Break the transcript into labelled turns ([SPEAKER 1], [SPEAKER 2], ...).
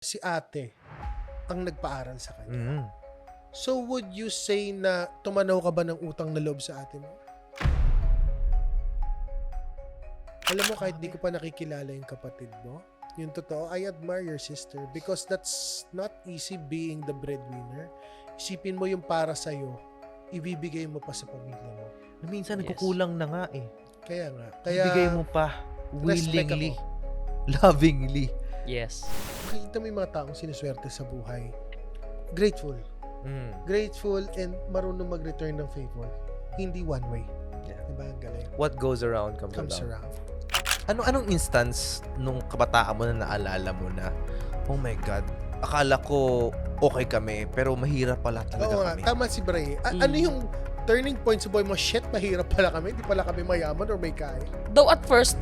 [SPEAKER 1] si ate ang nagpaaral sa kanya.
[SPEAKER 2] Mm.
[SPEAKER 1] So would you say na tumanaw ka ba ng utang na loob sa ate mo? Alam mo, kahit di ko pa nakikilala yung kapatid mo, yung totoo, I admire your sister because that's not easy being the breadwinner. Isipin mo yung para sa'yo, ibibigay mo pa sa pamilya mo.
[SPEAKER 2] Minsan
[SPEAKER 3] Yes.
[SPEAKER 2] nagkukulang na nga eh.
[SPEAKER 1] Kaya nga. Kaya,
[SPEAKER 2] Ibigay mo pa.
[SPEAKER 1] respect
[SPEAKER 2] Willingly.
[SPEAKER 1] ako.
[SPEAKER 2] Lovingly.
[SPEAKER 3] Yes.
[SPEAKER 1] Makikita mo yung mga taong sinuswerte sa buhay. Grateful. Grateful and marunong mag-return ng favor. Hindi one way.
[SPEAKER 2] Yeah.
[SPEAKER 1] Diba? Ang galing.
[SPEAKER 2] What goes around comes around.
[SPEAKER 1] Around.
[SPEAKER 2] Anong instance nung kabataan mo na naalala mo na, oh my God, akala ko okay kami, pero mahirap pala talaga
[SPEAKER 1] Oo nga,
[SPEAKER 2] kami.
[SPEAKER 1] tama si Bray. Ano yung turning point sa boy mo? Shit, mahirap pala kami. Di pala kami mayaman or may kaya.
[SPEAKER 3] Though at first,